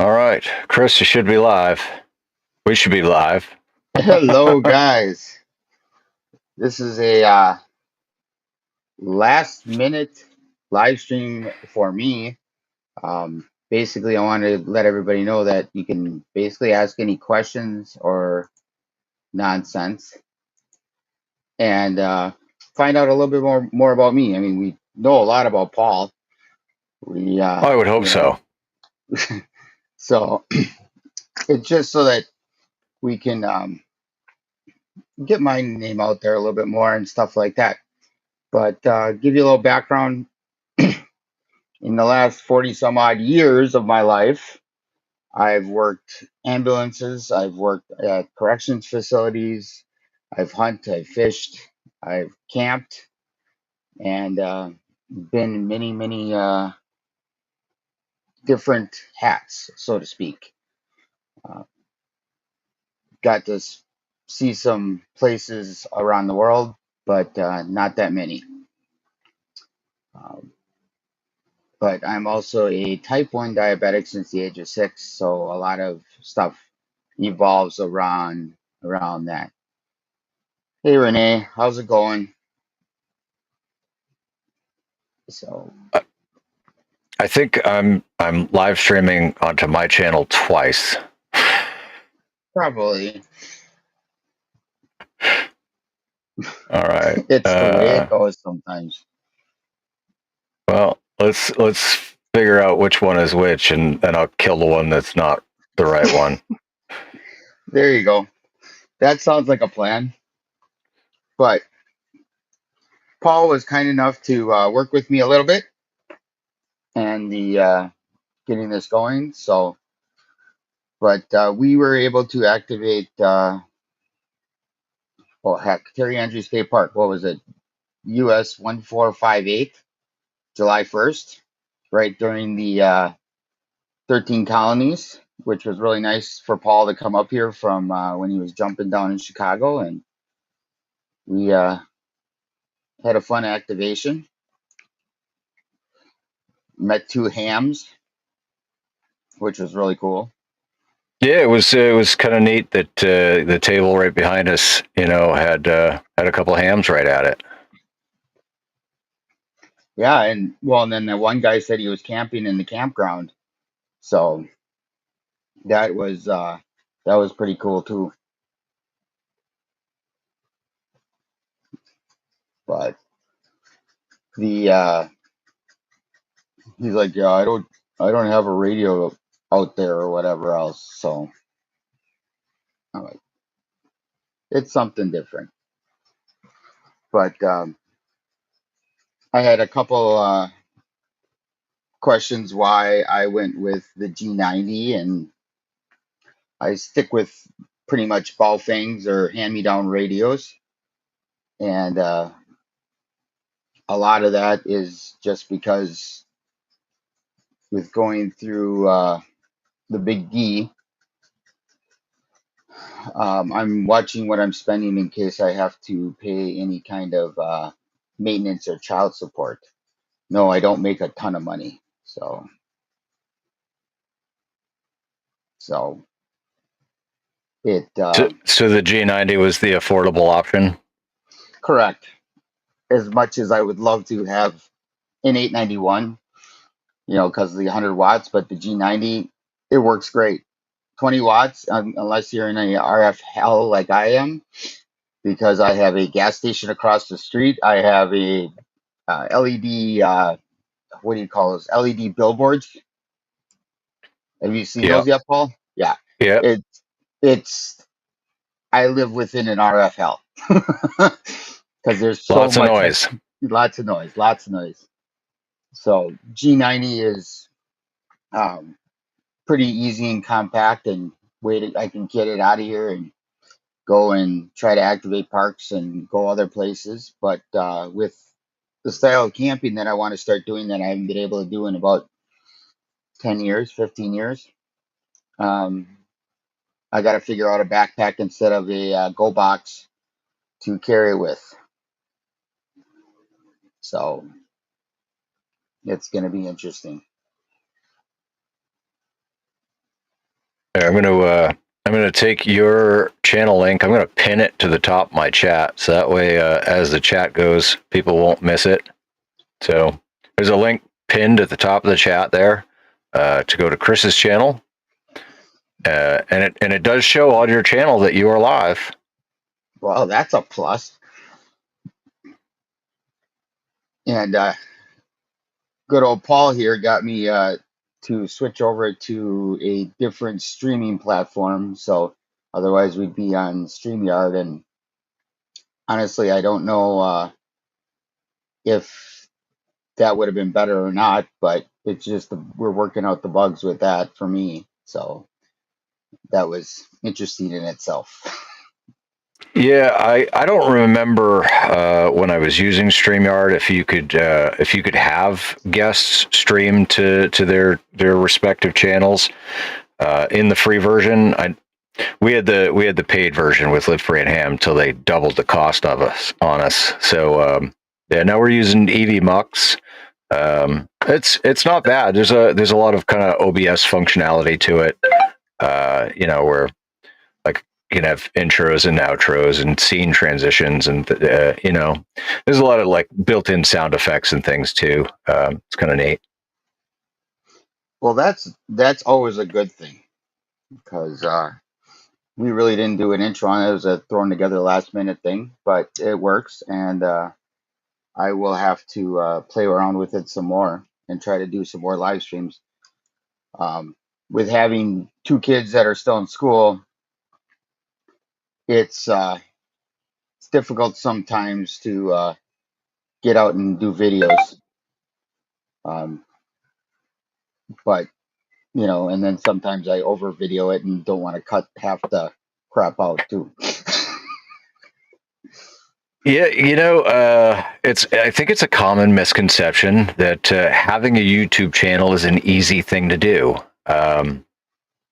All right, Chris, you should be live. We should be live. Hello, guys. This is a last minute live stream for me. Basically, I want to let everybody know that you can basically ask any questions or nonsense and find out a little bit more about me. I mean, we know a lot about Paul. We, I would hope you know, so. so it's just so that we can get my name out there a little bit more and stuff like that. But give you a little background. In the last 40 some odd years of my life, I've worked ambulances, I've worked at corrections facilities, I've hunted, I've fished, I've camped, and been in many different hats, so to speak. Uh, got to see some places around the world, but not that many. Um, but I'm also a type 1 diabetic since the age of 6, so a lot of stuff evolves around that. Hey Renee, how's it going? So I I think I'm live streaming onto my channel twice. probably All right. it's the way it goes sometimes. Well, let's figure out which one is which, and then I'll kill the one that's not the right one. There you go. That sounds like a plan. But Paul was kind enough to work with me a little bit and the getting this going. So, but we were able to activate. Well, heck, Terry Andrews State Park. What was it? US 1458, July 1st, right during the 13 colonies, which was really nice for Paul to come up here from when he was jumping down in Chicago. And we had a fun activation, met two hams, which was really cool. Yeah, it was kind of neat that the table right behind us, had a couple hams right at it. Yeah, and well, and then the one guy said he was camping in the campground, so that was uh, that was pretty cool too. But the he's like, yeah, I don't have a radio out there or whatever else, so I'm like, it's something different. But I had a couple questions why I went with the G90, and I stick with pretty much Baofengs or hand-me-down radios, and a lot of that is just because with going through the Big D, I'm watching what I'm spending in case I have to pay any kind of maintenance or child support. No, I don't make a ton of money, so it So the G90 was the affordable option. correct. As much as I would love to have an 891, because of the 100 watts, but the G90, it works great. 20 watts, unless you're in a RF hell like I am, because I have a gas station across the street. I have a LED, what do you call those? LED billboards. Have you seen Yeah, those yet, Paul? Yeah. yeah. It's, it's, I live within an RF hell because there's so Lots of much, noise. lots of noise, lots of noise. So G90 is um, pretty easy and compact, and I can get it out of here and go and try to activate parks and go other places. But with the style of camping that I want to start doing that I haven't been able to do in about 10 years, 15 years, um, I got to figure out a backpack instead of a go box to carry with. So it's going to be interesting. I'm gonna take your channel link. I'm gonna pin it to the top of my chat, so that way, as the chat goes, people won't miss it. So there's a link pinned at the top of the chat there to go to Chris's channel, and it does show on your channel that you are live. Well, that's a plus. And good old Paul here got me to switch over to a different streaming platform. So otherwise, we'd be on StreamYard. And honestly, I don't know if that would have been better or not, but it's just we're working out the bugs with that for me. So that was interesting in itself. Yeah, I don't remember when I was using StreamYard if you could have guests stream to their respective channels in the free version. We had the paid version with Live Free and Ham till they doubled the cost of us on us. So yeah, now we're using EV Mux. It's not bad. There's a lot of kind of OBS functionality to it. Where like you can have intros and outros and scene transitions, and there's a lot of like built-in sound effects and things too. It's kind of neat. Well, that's always a good thing because we really didn't do an intro on it. It was a thrown together last minute thing, but it works, and I will have to play around with it some more and try to do some more live streams. With having two kids that are still in school, it's difficult sometimes to get out and do videos. Um, but and then sometimes I over video it and don't want to cut half the crap out too. Yeah, I think it's a common misconception that having a YouTube channel is an easy thing to do.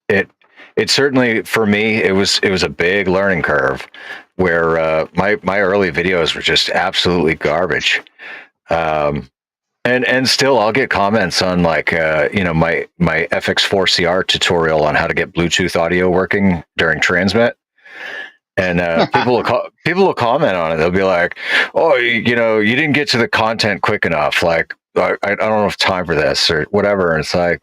It it certainly for me it was a big learning curve where my early videos were just absolutely garbage. Um, and still I'll get comments on like my FX4CR tutorial on how to get Bluetooth audio working during transmit. And people will comment on it. They'll be like, "Oh, you didn't get to the content quick enough. Like, I don't have time for this or whatever." And it's like,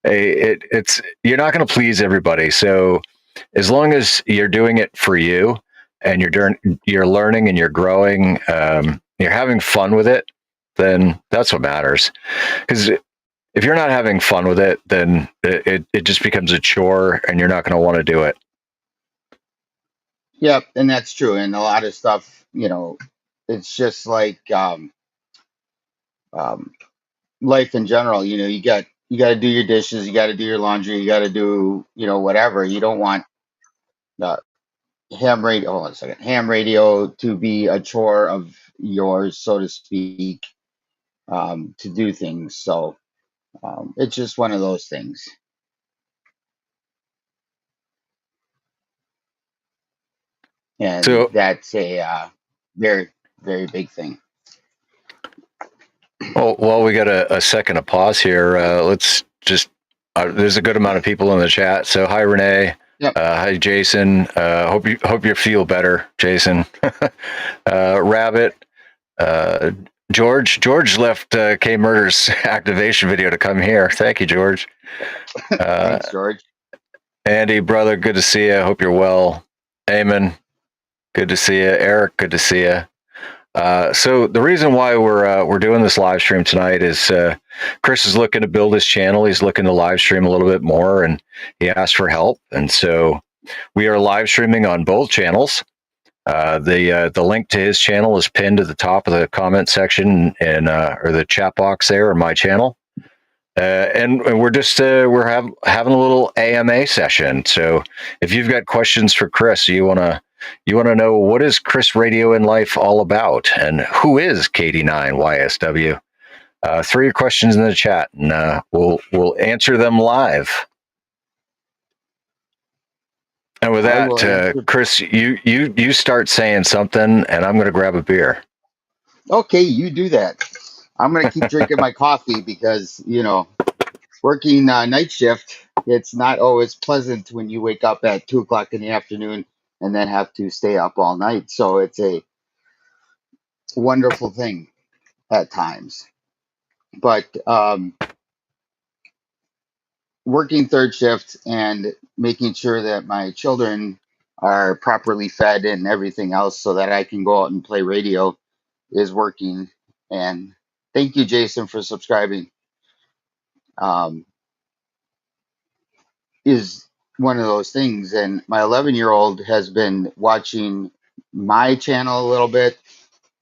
hey, it's you're not going to please everybody. So as long as you're doing it for you and you're learning and you're growing, you're having fun with it, then that's what matters. Because if you're not having fun with it, then it just becomes a chore, and you're not going to want to do it. Yep, and that's true. And a lot of stuff, it's just like um, life in general. You got to do your dishes, you got to do your laundry, you got to do whatever. You don't want the ham radio. Hold on a second. Ham radio to be a chore of yours, so to speak, to do things. So it's just one of those things, and So, that's a very very big thing. while we got a second of pause here, let's just. There's a good amount of people in the chat. So, hi Renee. Yep. Hi Jason. Hope you feel better, Jason. Rabbit. George left K Murder's activation video to come here. Thank you, George. Thanks, George. Andy, brother, good to see you. Hope you're well. Eamon, good to see you. Eric, good to see you. So the reason why we're doing this live stream tonight is Chris is looking to build his channel. He's looking to live stream a little bit more, and he asked for help. And so we are live streaming on both channels. The link to his channel is pinned to the top of the comment section and or the chat box there on my channel. And we're just having a little AMA session. So if you've got questions for Chris, you wanna know what is Chris Radio in Life all about, and who is KD9YSW? Throw your questions in the chat, and we'll answer them live. And with that, Chris, you start saying something, and I'm going to grab a beer. Okay, you do that. I'm gonna keep drinking my coffee because we're working night shift, it's not always pleasant when you wake up at 2 o'clock in the afternoon and then have to stay up all night. So it's a wonderful thing at times. But working third shift and making sure that my children are properly fed and everything else so that I can go out and play radio is working. And thank you, Jason, for subscribing. Is one of those things. And my 11-year-old has been watching my channel a little bit,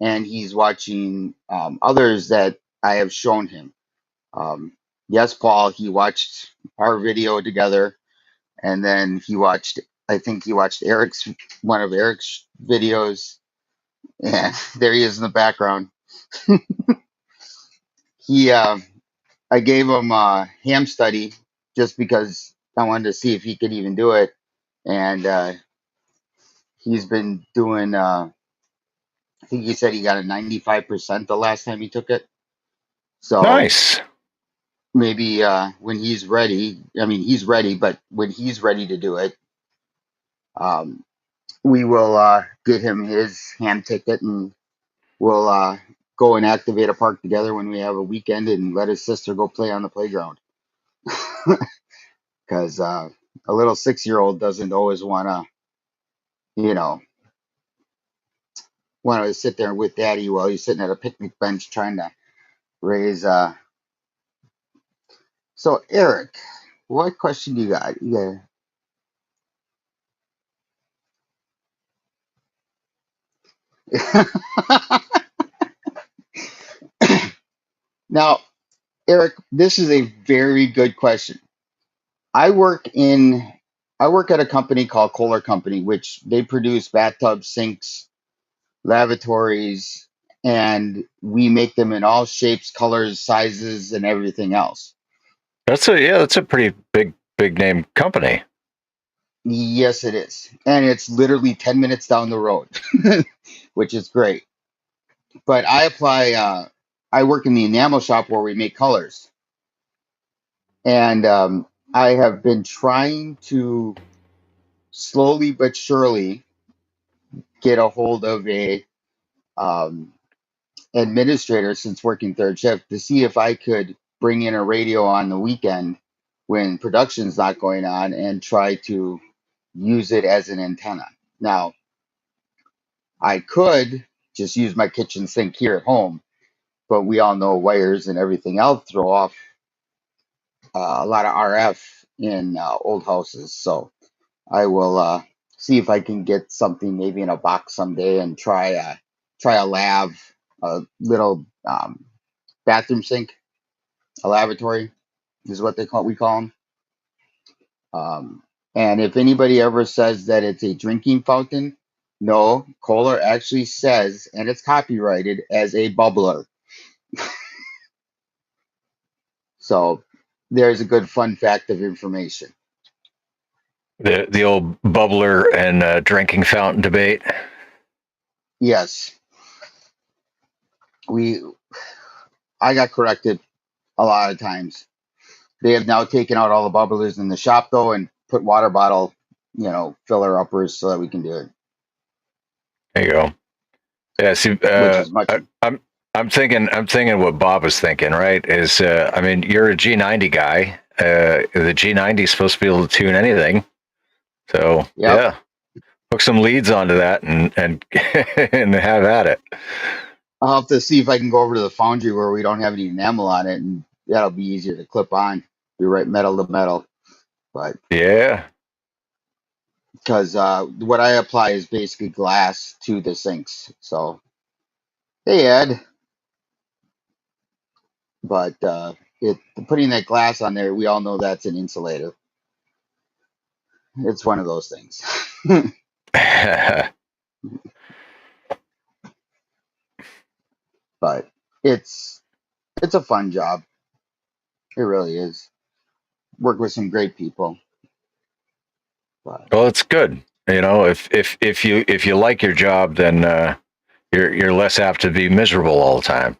and he's watching others that I have shown him. Yes, Paul, he watched our video together, and then I think he watched one of Eric's videos, and there he is in the background. He, I gave him a ham study just because I wanted to see if he could even do it, and he's been doing. I think he said he got a 95% the last time he took it. So Nice. maybe when he's ready, I mean, he's ready, but when he's ready to do it, um, we will get him his ham ticket and we'll go and activate a park together when we have a weekend and let his sister go play on the playground. Because a little 6-year-old doesn't always want to, you know, want to sit there with daddy while he's sitting at a picnic bench trying to raise. So, Eric, what question do you got? Now, Eric, this is a very good question. I work in I work at a company called Kohler Company, which they produce bathtubs, sinks, lavatories, and we make them in all shapes, colors, sizes, and everything else. That's a pretty big name company. Yes, it is. And it's literally 10 minutes down the road, which is great. But I work in the enamel shop where we make colors. And I have been trying to slowly but surely get a hold of a um, administrator since working third shift to see if I could bring in a radio on the weekend when production's not going on and try to use it as an antenna. Now, I could just use my kitchen sink here at home, but we all know wires and everything else throw off a lot of RF in old houses. So I will see if I can get something maybe in a box someday and try a a little bathroom sink, a lavatory is what we call them. And if anybody ever says that it's a drinking fountain, no, Kohler actually says, and it's copyrighted as a bubbler. So there's a good fun fact of information. The old bubbler and drinking fountain debate. Yes, we I got corrected a lot of times. They have now taken out all the bubblers in the shop though and put water bottle, filler uppers so that we can do it, There you go. Yeah. See, which is much. I'm thinking what Bob was thinking. Right? Is I mean, you're a G90 guy. The G90 is supposed to be able to tune anything. So Yep. yeah, hook some leads onto that and and have at it. I'll have to see if I can go over to the foundry where we don't have any enamel on it, and that'll be easier to clip on. Be right metal to metal, but Yeah. because what I apply is basically glass to the sinks. So they add, but it putting that glass on there, we all know that's an insulator. It's one of those things. But it's it's a fun job. It really is. Work with some great people. But Well, it's good. You know, if you like your job, then you're less apt to be miserable all the time.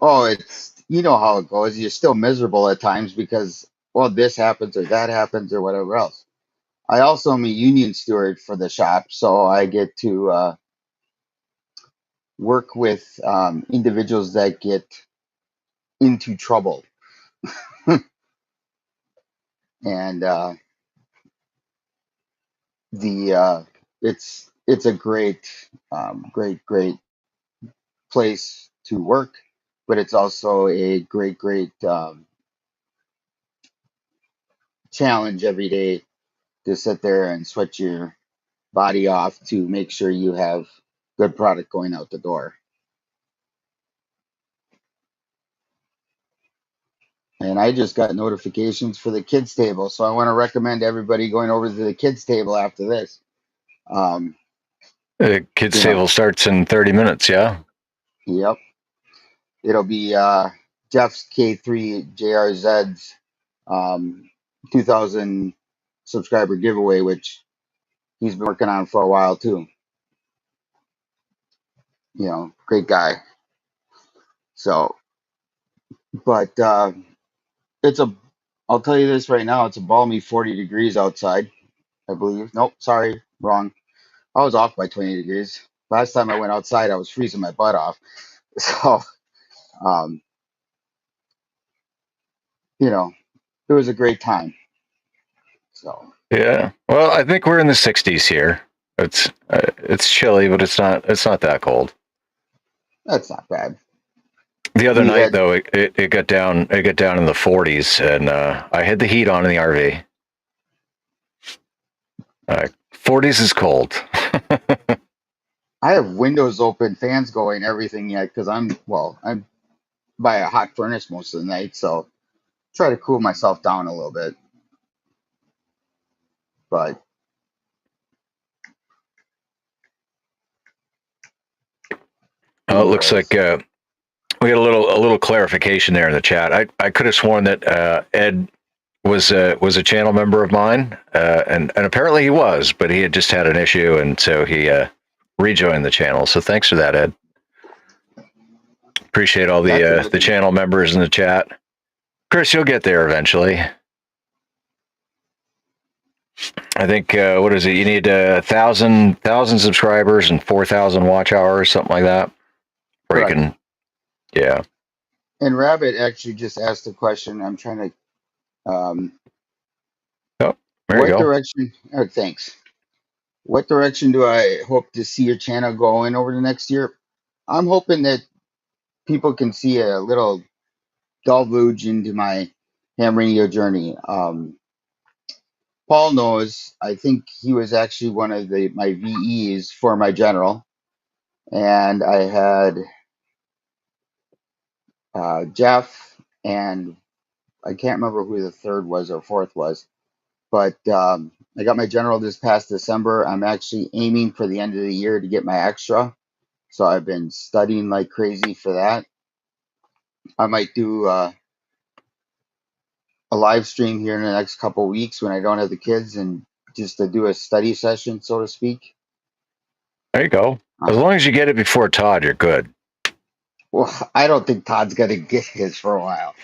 oh, you know how it goes. You're still miserable at times because, well, this happens or that happens or whatever else. I also am a union steward for the shop, so I get to work with individuals that get into trouble, and the it's a great place to work, but it's also a great challenge every day to sit there and sweat your body off to make sure you have good product going out the door. And I just got notifications for the kids table, so I want to recommend everybody going over to the kids table after this. Um, The kids' you know, table starts in 30 minutes, yeah? yep, it'll be Jeff's K3 JRZ's 2,000 subscriber giveaway, which he's been working on for a while too. Great guy. So, but it's a, I'll tell you this right now, it's a balmy 40 degrees outside, I believe. Nope, sorry, wrong. I was off by 20 degrees. Last time I went outside, I was freezing my butt off. So, um, you know, it was a great time. So Yeah. Well, I think we're in the 60s here. It's chilly, but it's not that cold. that's not bad. The other We night had, though, it got down in the 40s, and I had the heat on in the RV. 40s is cold. I have windows open, fans going, everything yet, because I'm by a hot furnace most of the night. So try to cool myself down a little bit. But It looks like anyways, we had a little clarification there in the chat. I could have sworn that Ed was a channel member of mine, and apparently he was, but he had just had an issue, and so he rejoined the channel. So thanks for that, Ed. Appreciate all that's a the good thing. channel members in the chat. Chris, you'll get there eventually. I think what is it? You need 1,000 subscribers and 4,000 watch hours, something like that, where you Correct. can. Yeah. And Rabbit actually just asked a question. I'm trying to, Oh, there you what go. direction, thanks. What direction do I hope to see your channel going over the next year? I'm hoping that people can see a little delve into my ham radio journey. Paul knows. I think he was actually one of my VEs for my general, and I had Jeff, and I can't remember who the third was or fourth was, but I got my general this past December. I'm actually aiming for the end of the year to get my extra, so I've been studying like crazy for that. I might do a live stream here in the next couple of weeks when I don't have the kids, and just to do a study session, so to speak. There you go. As Uh, long as you get it before Todd, you're good. well, I don't think Todd's going to get his for a while.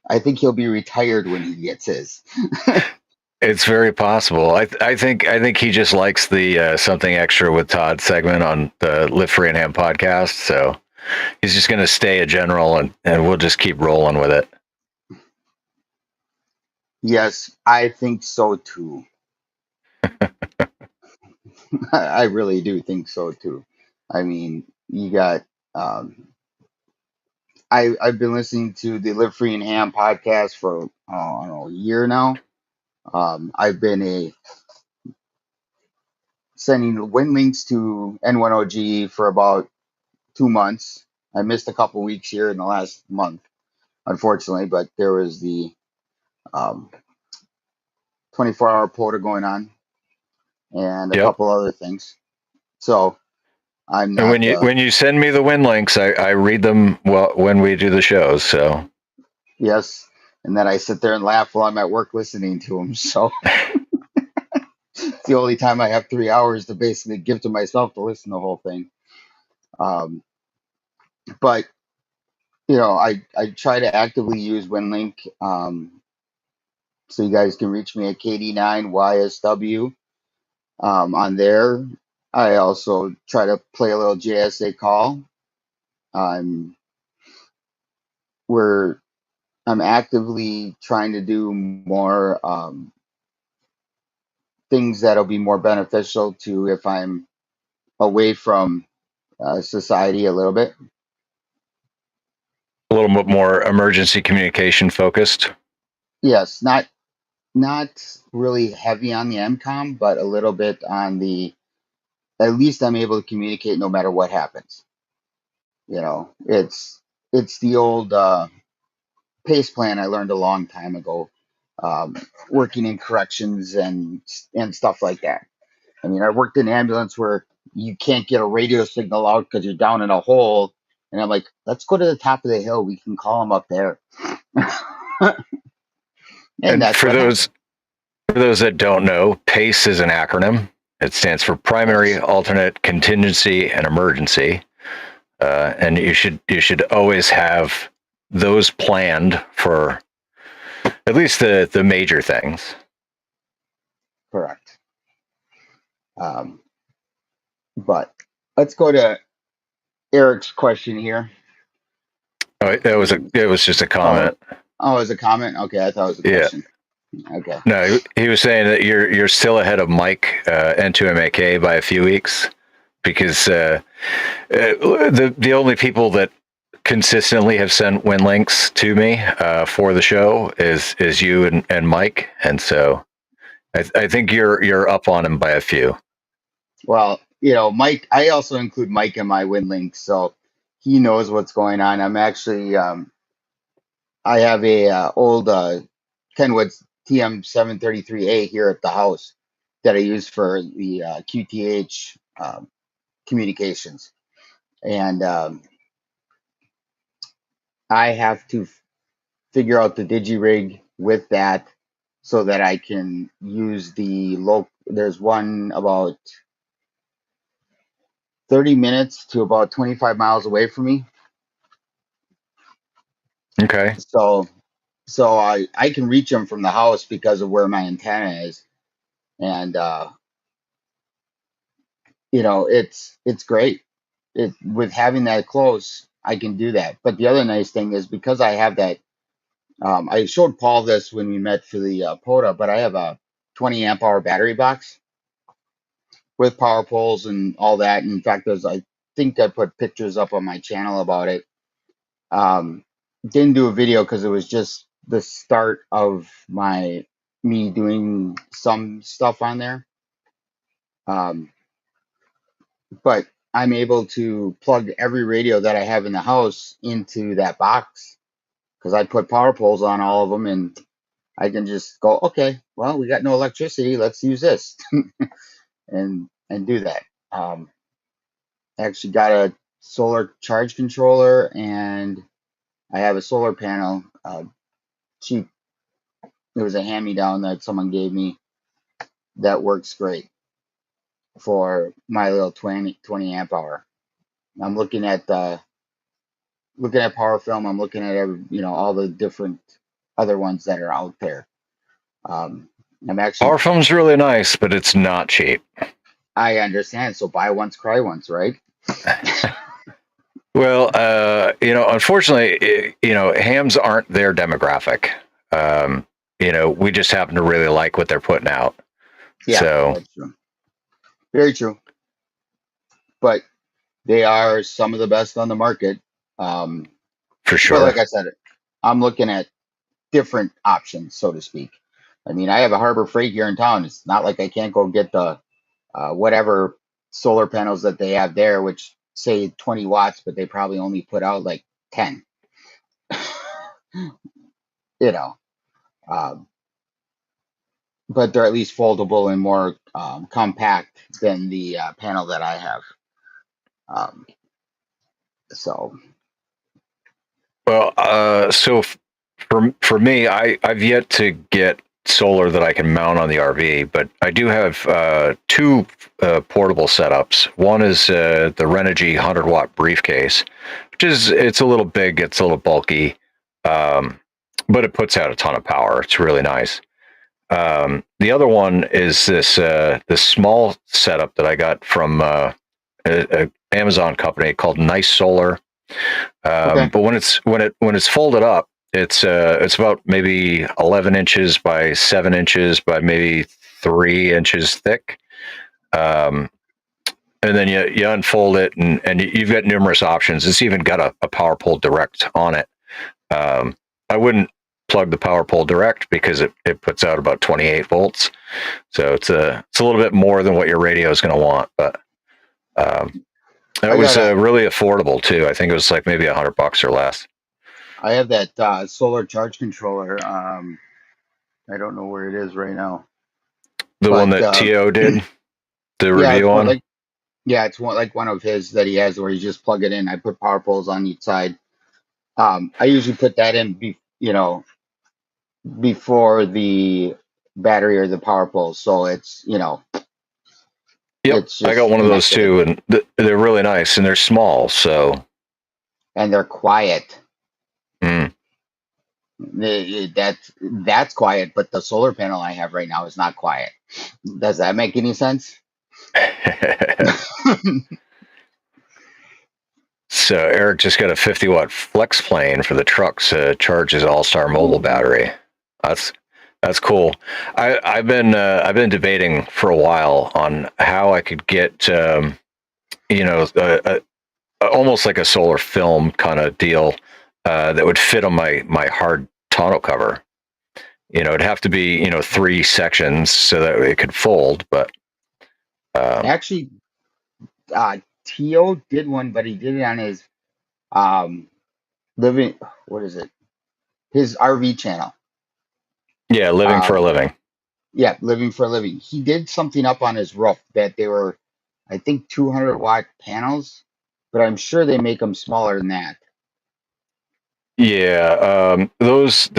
I think he'll be retired when he gets his. It's very possible. I think he just likes the something extra with Todd segment on the Live Free and Ham podcast. So he's just going to stay a general, and we'll just keep rolling with it. Yes, I think so too. I really do think so too. I mean, you got. Um, I've been listening to the Live Free and Ham podcast for I don't know, a year now. I've been sending win links to N10G for about 2 months. I missed a couple weeks here in the last month, unfortunately, but there was the um, 24-hour quota going on and a Yep. couple other things. So I'm And not, when you send me the win links, I read them when we do the shows. So yes. And then I sit there and laugh while I'm at work listening to them. So it's the only time I have 3 hours to basically give to myself to listen to the whole thing. Um, but I try to actively use WinLink. So you guys can reach me at KD9YSW on there. I also try to play a little JSA call. Um, where I'm actively trying to do more things that'll be more beneficial to if I'm away from society a little bit. A little bit more emergency communication focused. Yes, not really heavy on the MCOM, but a little bit on the. At least I'm able to communicate no matter what happens. It's the old PACE plan I learned a long time ago, um, working in corrections and stuff like that. I mean, I worked in an ambulance where you can't get a radio signal out because you're down in a hole. And I'm like, let's go to the top of the hill. We can call them up there. And And that's what happened. for those that don't know, PACE is an acronym. It stands for Primary, Yes, Alternate, Contingency, and Emergency. And you should always have those planned for at least the major things. correct. Um, but let's go to Eric's question here. Oh, it was just a Oh, comment. oh, is a comment? Okay, I thought it was a Yeah. question. Okay. No, he was saying that you're still ahead of Mike N2MAK by a few weeks because the only people that consistently have sent win links to me for the show is you and Mike, and so I think you're up on him by a few. Well, Mike, I also include Mike in my win link, so he knows what's going on. I'm actually, I have a old Kenwood's TM733A here at the house that I use for the QTH communications, and I have to figure out the digirig with that so that I can use the local. There's one about 30 minutes to about 25 miles away from me, Okay. so I can reach them from the house because of where my antenna is, and it's great. It with having that close, I can do that. But the other nice thing is because I have that. I showed Paul this when we met for the POTA, but I have a 20 amp hour battery box with power poles and all that. In fact, I think I put pictures up on my channel about it. Um, didn't do a video because it was just the start of me doing some stuff on there. Um, but I'm able to plug every radio that I have in the house into that box because I put power poles on all of them, and I can just go, okay, well, we got no electricity, let's use this, and do that. I actually got a solar charge controller, and I have a solar panel. Cheap. It was a hand me down that someone gave me that works great for my little 20 amp hour. I'm looking at power film. I'm looking at all the different other ones that are out there. Um, I'm actually, Power phone's really nice, but it's not cheap. I understand. So buy once, cry once, right? Well, unfortunately, hams aren't their demographic. Um, we just happen to really like what they're putting out. Yeah, So that's true. Very true. But they are some of the best on the market. Um, for but like sure. I said, I'm looking at different options, so to speak. I mean, I have a Harbor Freight here in town. It's not like I can't go get the whatever solar panels that they have there, which say 20 watts, but they probably only put out like 10. you know, um, but they're at least foldable and more compact than the panel that I have. Um, so, Well, for me, I've yet to get solar that I can mount on the RV, but I do have two portable setups. One is the Renogy 100-watt briefcase, it's a little big, it's a little bulky, um, but it puts out a ton of power. It's really nice. The other one is this small setup that I got from a Amazon company called Nice Solar. Okay. But when it's folded up, it's about maybe 11 inches by 7 inches by maybe 3 inches thick. Um, and then you unfold it, and you've got numerous options. It's even got a power pole direct on it. Um, I wouldn't plug the power pole direct because it puts out about 28 volts. So it's a little bit more than what your radio is going to want, but um, it I was got a really affordable too. I think it was like maybe $100 or less. I have that solar charge controller. I don't know where it is right now, The one but that To did the yeah, review on. it's one like one of his that he has where you just plug it in. I put power poles on each side. I usually put that in, before the battery or the power pole, so Yep, it's I got just one of those connected, too, and they're really nice and they're small. So and they're quiet. mm. That's quiet, but the solar panel I have right now is not quiet. Does that make any sense? So Eric just got a 50-watt flex plane for the trucks. Charges All-Star mobile Ooh. battery. That's that's cool. I've been debating for a while on how I could get you know almost like a solar film kind of deal that would fit on my hard tonneau cover. It'd have to be 3 sections so that it could fold. But um, Actually, Tio did one, but he did it on his um living. What is it? His RV channel. yeah, living for a Um, living. yeah, living for a living. He did something up on his roof that they were, I think, 200-watt panels, but I'm sure they make them smaller than that. Yeah, those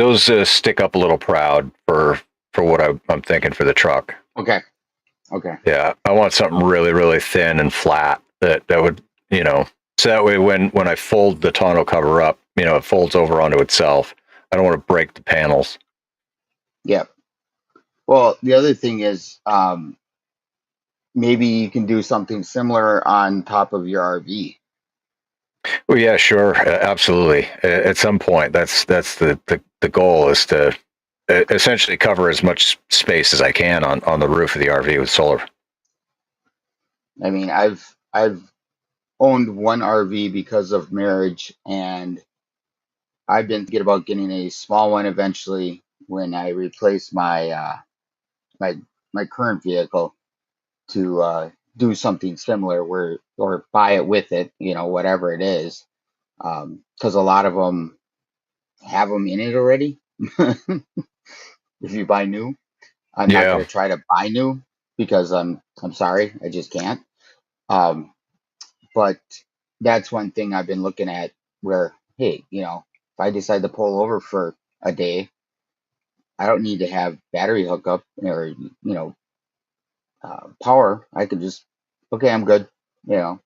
stick up a little proud for what I'm thinking for the truck. Okay, okay. Yeah, I want something really really thin and flat that would so that way when I fold the tonneau cover up, it folds over onto itself. I don't want to break the panels. Yeah. Well, the other thing is, maybe you can do something similar on top of your RV. Well, yeah, sure, absolutely. At some point, that's the goal is to essentially cover as much space as I can on the roof of the RV with solar. I mean, I've owned one RV because of marriage, and I've been thinking about getting a small one eventually when I replace my my current vehicle to do something similar, where or buy it with it, whatever it is, because a lot of them have them in it already. If you buy new, I'm not Yeah, going to try to buy new because I'm sorry, I just can't. Um, but that's one thing I've been looking at where, hey, if I decide to pull over for a day, I don't need to have battery hookup or power. I could just, okay, I'm good. You know,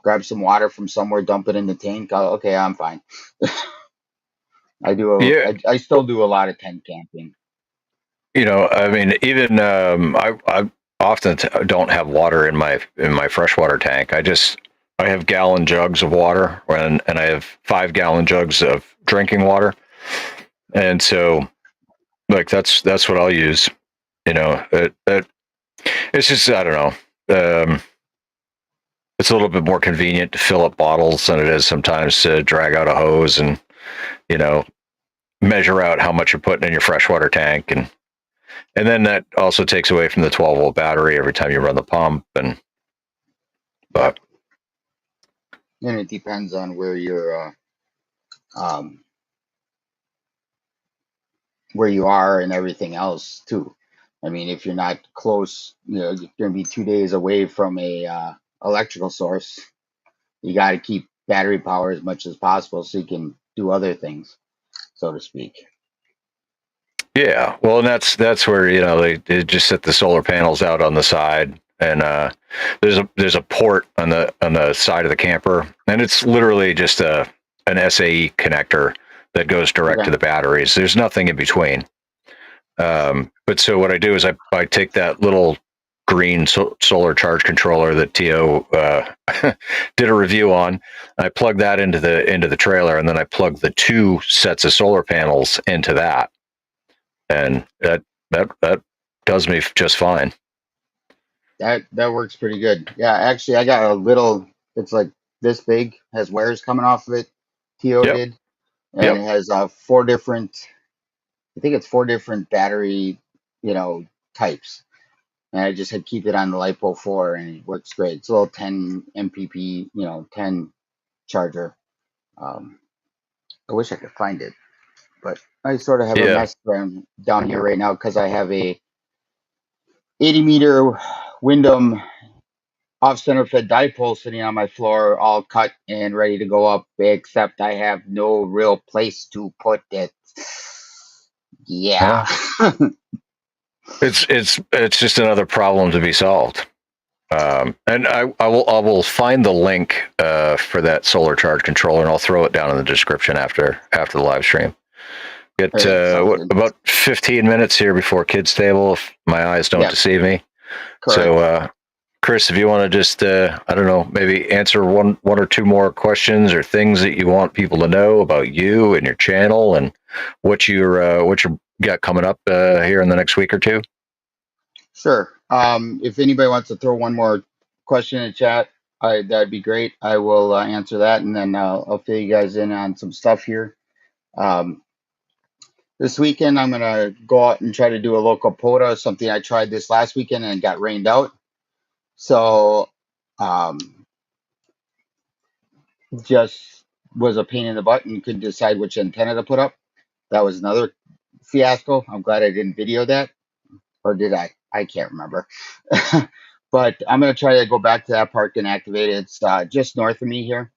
grab some water from somewhere, dump it in the tank. Okay, I'm fine. yeah. I still do a lot of tent camping. I mean, even I often don't have water in my freshwater tank. I have gallon jugs of water, and I have 5 gallon jugs of drinking water, and so like that's what I'll use. It's just I don't know. It's a little bit more convenient to fill up bottles than it is sometimes to drag out a hose and you know measure out how much you're putting in your freshwater tank, and then that also takes away from the 12-volt battery every time you run the pump. And Yep. but And it depends on um, where you are and everything else too. I mean, if you're not close, you're going to be 2 days away from a electrical source. You got to keep battery power as much as possible so you can do other things, so to speak. yeah, well, and that's where they just set the solar panels out on the side, and there's a port on the side of the camper, and it's literally just a an SAE connector that goes direct to Okay. the batteries. There's nothing in between. But so what I do is I take that little green solar charge controller that To did a review on. I plug that into the trailer, and then I plug the two sets of solar panels into that, and that does me just fine. That works pretty good. Yeah, actually, I got a little. It's like this big, has wires coming off of it. To Yep. did, and Yep. it has four different. I think it's four different battery, types. And I just had keep it on the LiPo 4, and it works great. It's a little 10 MPP, 10 charger. Um, I wish I could find it, but I sort of have a Yeah. mess down here right now because I have a 80-meter Wyndham off-center fed dipole sitting on my floor, all cut and ready to go up, except I have no real place to put it. Yeah. Well, it's just another problem to be solved. And I will find the link for that solar charge controller, and I'll throw it down in the description after the live stream. All Get right, sounds what, good. about 15 minutes here before kids' table, if my eyes don't Yeah, deceive me. So, correct. Chris, if you want to just I don't know, maybe answer one or two more questions or things that you want people to know about you and your channel and what you got coming up here in the next week or two. Sure. If anybody wants to throw one more question in the chat, that'd be great. I will answer that, and then I'll fill you guys in on some stuff here. Um, this weekend, I'm gonna go out and try to do a local POTA, something I tried this last weekend and got rained out. So, um, just was a pain in the butt and couldn't decide which antenna to put up. That was another fiasco. I'm glad I didn't video that, or did I? I can't remember. But I'm gonna try to go back to that park and activate it. It's just north of me here,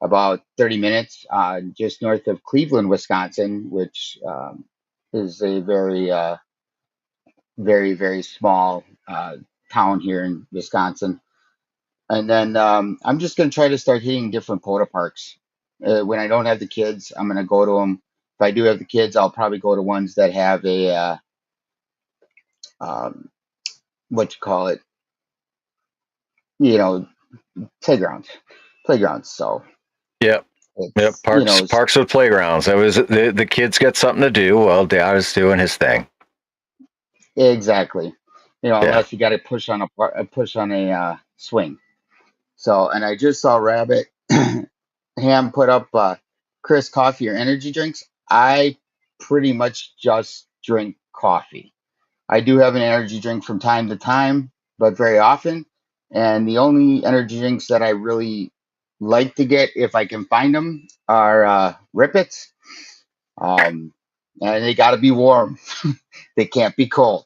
about 30 minutes, just north of Cleveland, Wisconsin, which is a very small town here in Wisconsin. And then I'm just going to try to start hitting different POTA parks. When I don't have the kids, I'm going to go to them. If I do have the kids, I'll probably go to ones that have a, um, what you call it, you know, playgrounds. Playgrounds. So Yep. Yep. it's, Parks with playgrounds. That was the kids got something to do while Dad was doing his thing. exactly. Yeah. Unless you got to push on a swing. So, and I just saw Rabbit Ham put up Chris coffee or energy drinks. I pretty much just drink coffee. I do have an energy drink from time to time, but very often. And the only energy drinks that I really like to get, if I can find them, are Rippets. Um, and they got to be warm. They can't be cold.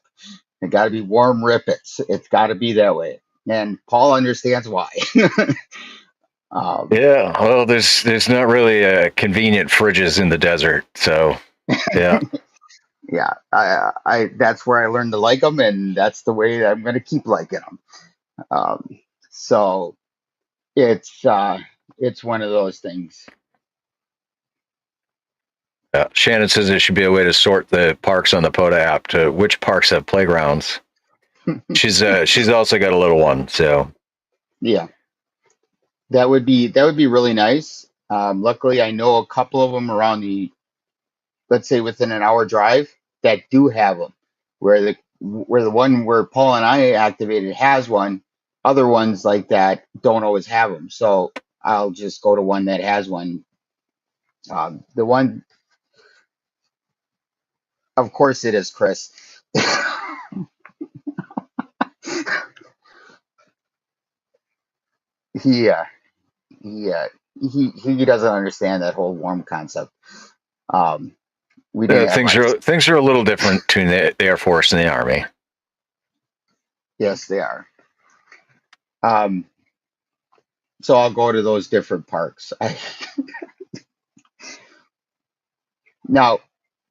They got to be warm Rippets. It's got to be that way. And Paul understands why. um, Yeah. Well, there's not really convenient fridges in the desert, so yeah. yeah, I that's where I learned to like them, and that's the way that I'm going to keep liking them. So it's it's one of those things. Shannon says there should be a way to sort the parks on the POTA app to which parks have playgrounds. She's also got a little one, so Yeah, that would be really nice. Luckily, I know a couple of them around the, let's say, within an hour drive that do have them. Where the one where Paul and I activated has one. Other ones like that don't always have them. So I'll just go to one that has one. The one, of course, it is Chris. Yeah, yeah, he doesn't understand that whole warm concept. Um, we didn't have ice. things are a little different between the Air Force and the Army. Yes, they are. Um, so I'll go to those different parks. Now,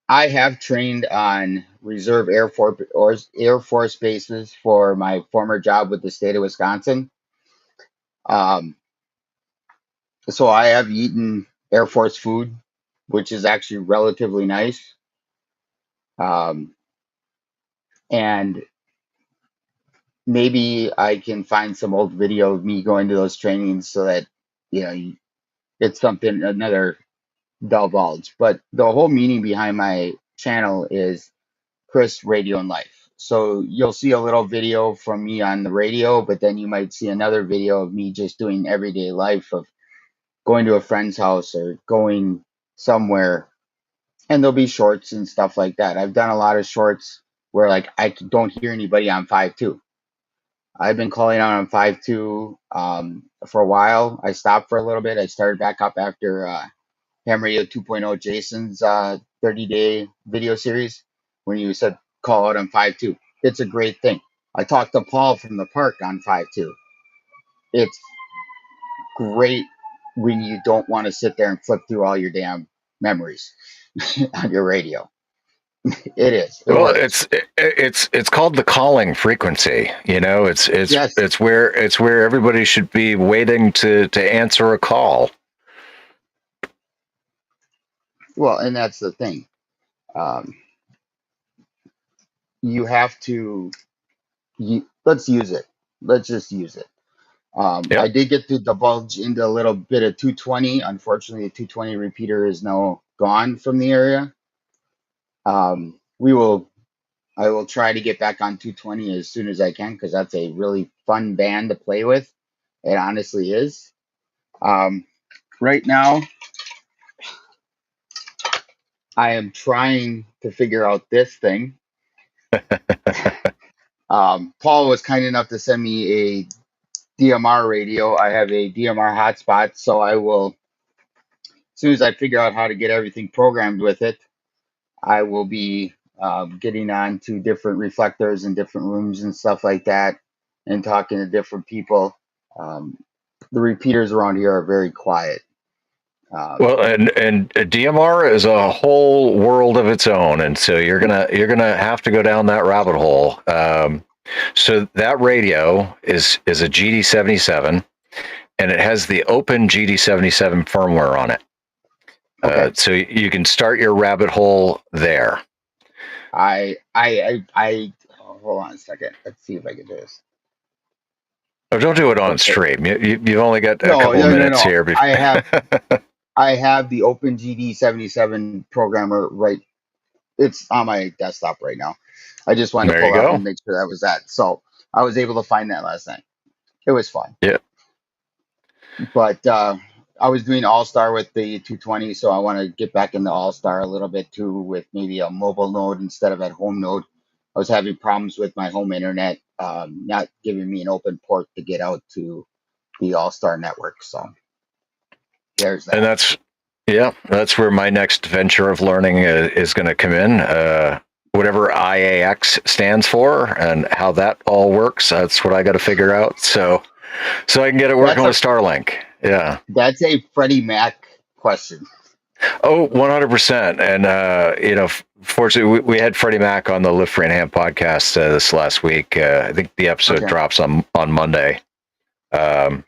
I have trained on reserve Air Force bases for my former job with the state of Wisconsin. Um, so I have eaten Air Force food, which is actually relatively nice. Um, and maybe I can find some old video of me going to those trainings so that it's something another divulge. But the whole meaning behind my channel is Chris Radio and Life. So you'll see a little video from me on the radio, but then you might see another video of me just doing everyday life of going to a friend's house or going somewhere, and there'll be shorts and stuff like that. I've done a lot of shorts where like I don't hear anybody on 5.2. I've been calling out on 5.2 for a while. I stopped for a little bit. I started back up after Ham Radio 2.0 Jason's 30-day video series when you said call out on 5.2. It's a great thing. I talked to Paul from the park on 5.2. It's great when you don't want to sit there and flip through all your damn memories on your radio. It is. It Well, works. it's called the calling frequency. You know, Yes. it's where everybody should be waiting to answer a call. Well, and that's the thing. Um, you have to. Let's use it. Let's just use it. I Yep. did get to divulge into a little bit of 220. Unfortunately, the 220 repeater is now gone from the area. We will. I will try to get back on 220 as soon as I can because that's a really fun band to play with. It honestly is. Um, right now, I am trying to figure out this thing. Paul was kind enough to send me a DMR radio. I have a DMR hotspot, so I will, as soon as I figure out how to get everything programmed with it, I will be getting on to different reflectors in different rooms and stuff like that and talking to different people. Um, the repeaters around here are very quiet. Um, Well, and DMR is a whole world of its own, and so you're gonna have to go down that rabbit hole. So that radio is a GD77, and it has the open GD77 firmware on it. okay. So you can start your rabbit hole there. Hold on a second. Let's see if I can do this. Oh, don't do it on Okay. stream. You've only got a No, couple of no, no, minutes no. here. I have the OpenGD77 programmer right. It's on my desktop right now. I just wanted to There you pull out go. and make sure that was that. So I was able to find that last night. It was fun. Yeah. But I was doing All Star with the 220, so I want to get back into All Star a little bit too with maybe a mobile node instead of at home node. I was having problems with my home internet, not giving me an open port to get out to the All Star network. So there's And that. that's where my next venture of learning is going to come in. Whatever IAX stands for and how that all works, that's what I got to figure out. So I can get it working That's a with Starlink. Yeah. that's a Freddie Mac question. Oh, 100%. And, fortunately, we had Freddie Mac on the Lift Free and Hand podcast this last week. I think the episode Okay. drops on Monday. Um,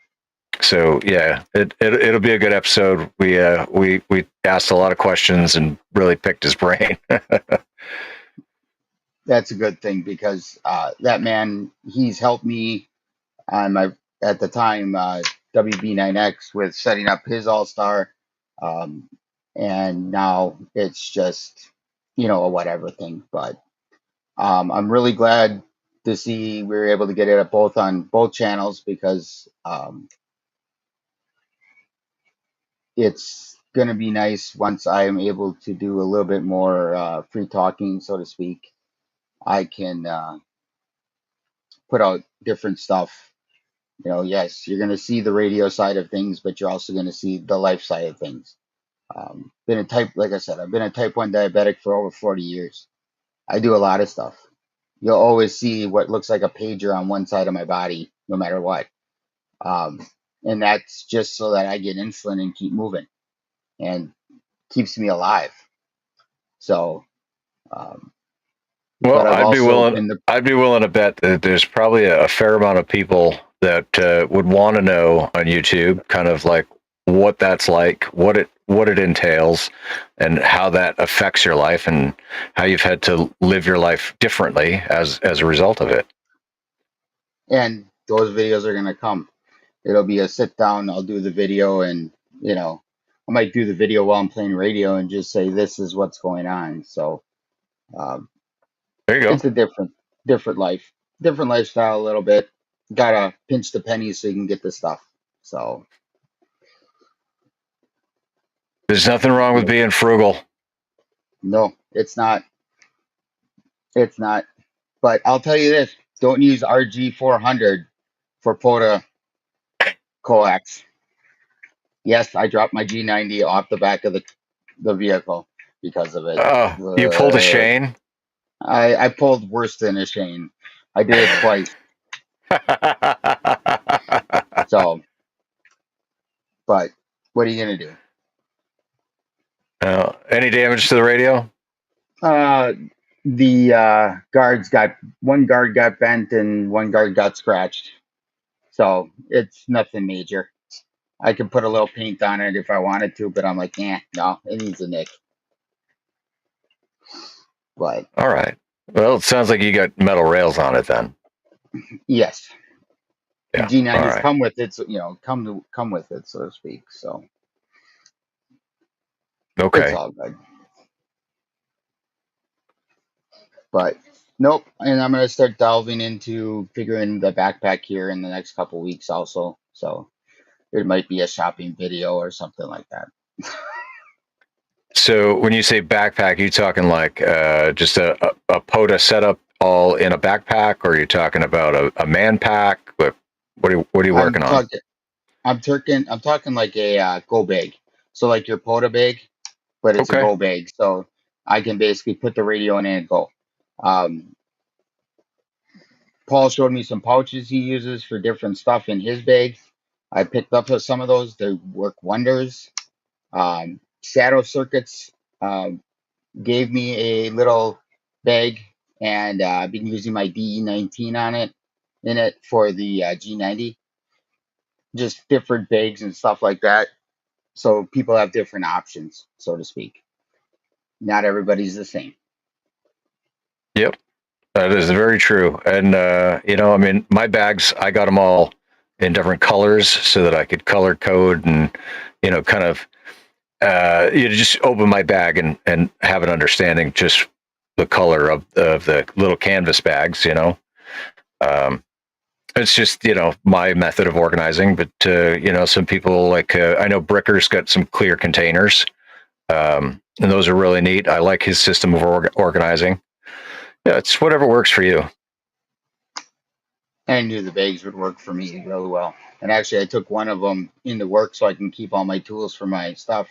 so yeah, it'll be a good episode. We asked a lot of questions and really picked his brain. That's a good thing because that man, he's helped me on my at the time WB9X with setting up his All Star, um, and now it's just a whatever thing. But I'm really glad to see we were able to get it both on both channels because it's gonna be nice once I am able to do a little bit more free talking, so to speak. I can put out different stuff. Yes, you're going to see the radio side of things, but you're also going to see the life side of things. Like I said, I've been a type 1 diabetic for over 40 years. I do a lot of stuff. You'll always see what looks like a pager on one side of my body, no matter what. Um, and that's just so that I get insulin and keep moving and keeps me alive. So, um, but Well, I've also been the I'd be willing to bet that there's probably a fair amount of people that would want to know on YouTube, kind of like what that's like, what it entails, and how that affects your life, and how you've had to live your life differently as a result of it. and those videos are gonna come. It'll be a sit down. I'll do the video, and you know, I might do the video while I'm playing radio and just say this is what's going on. So um, There you go. it's a different life, different lifestyle a little bit. Gotta pinch the pennies so you can get the stuff. So There's nothing wrong with yeah, being frugal. no, it's not. It's not. But I'll tell you this: don't use RG400 for POTA coax. Yes, I dropped my G90 off the back of the vehicle because of it. Oh, you pulled a Uh, Shane. I pulled worse than a Shane. I did it twice. So, but what are you gonna do? Any damage to the radio? Uh, the guards got one guard got bent and one guard got scratched. So it's nothing major. I could put a little paint on it if I wanted to, but I'm like, no, it needs a nick. But All right. Well, it sounds like you got metal rails on it then. yes, Yeah. All G90s right. come with it, so, come with it, so to speak. So it's Okay. all good. But nope, and I'm gonna start delving into figuring the backpack here in the next couple weeks also. So it might be a shopping video or something like that. So when you say backpack, you talking like just a POTA setup all in a backpack, or are you talking about a man pack? What are you I'm working on? talking, I'm talking like a go bag. So like your Poda bag, but it's a Okay. go bag. So I can basically put the radio in and go. Um, Paul showed me some pouches he uses for different stuff in his bag. I picked up some of those. They work wonders. Shadow Circuits gave me a little bag, and I've been using my DE19 on it in it for the G90. Just different bags and stuff like that. So people have different options, so to speak. Not everybody's the same. Yep. That is very true. And I mean, my bags, I got them all in different colors so that I could color code and kind of just open my bag and have an understanding just the color of the little canvas bags. Um, it's just my method of organizing. But some people like I know Bricker's got some clear containers, and those are really neat. I like his system of organizing. Yeah, it's whatever works for you. And I knew the bags would work for me really well. And actually, I took one of them into work so I can keep all my tools for my stuff,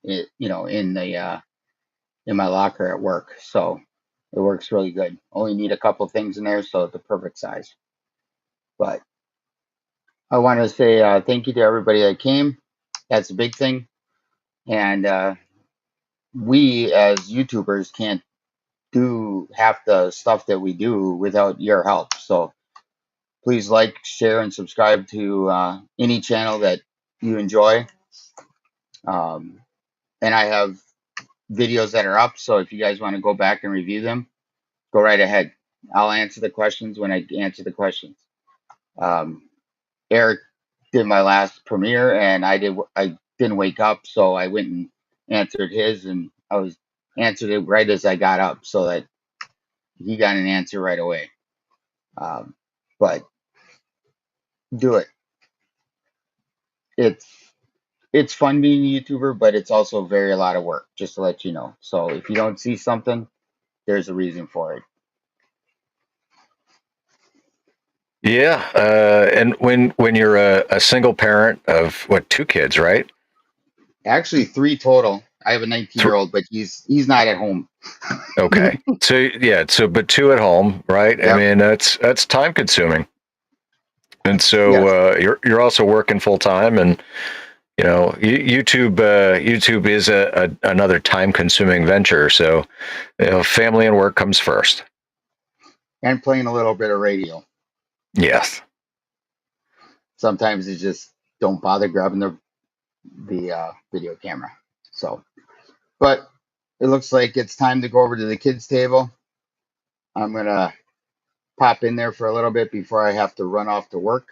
in the in my locker at work. So it works really good. Only need a couple things in there, so it's the perfect size. But I want to say thank you to everybody that came. That's a big thing. And we as YouTubers can't do half the stuff that we do without your help. So please like, share, and subscribe to any channel that you enjoy. Um, and I have videos that are up. So if you guys want to go back and review them, go right ahead. I'll answer the questions when I answer the questions. Um, Eric did my last premiere, and I didn't wake up, so I went and answered his, and I was answered it right as I got up, so that he got an answer right away. Um, but do it. It's it's fun being a YouTuber, but it's also very a lot of work. Just to let you know. So if you don't see something, there's a reason for it. Yeah, and when you're a single parent of what, two kids, right? Actually, three total. I have a Th- 19-year-old, but he's not at home. okay, so yeah, but two at home, right? I Yep. mean, that's time consuming, and so Yes. you're also working full time, and YouTube is another time consuming venture. So family and work comes first. and playing a little bit of radio. Yes. Sometimes it's just don't bother grabbing the video camera. So, but it looks like it's time to go over to the kids' table. I'm gonna pop in there for a little bit before I have to run off to work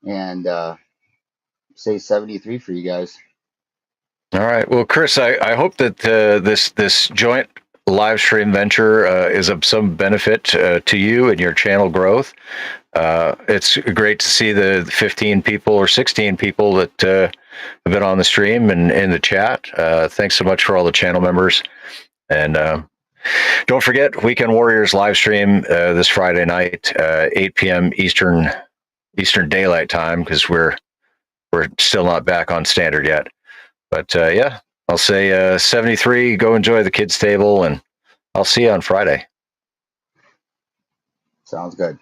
and say 73 for you guys. All right. Well, Chris, I hope that this joint live stream venture is of some benefit to you and your channel growth. It's great to see the 15 people or 16 people that have been on the stream and in the chat. Thanks so much for all the channel members. And don't forget, Weekend Warriors live stream this Friday night, 8 p.m. Eastern Daylight Time, because we're still not back on standard yet. But yeah, I'll say 73. Go enjoy the kids' table, and I'll see you on Friday. Sounds good.